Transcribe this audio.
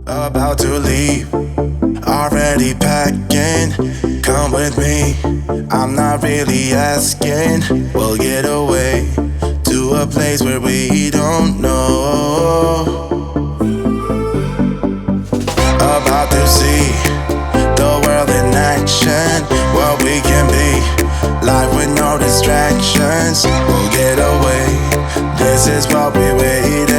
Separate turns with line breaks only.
About to leave, already packing. Come with me, I'm not really asking. We'll get away to a place where we don't know. About to see the world in action, what we can be, life with no distractions. We'll get away, this is what we waited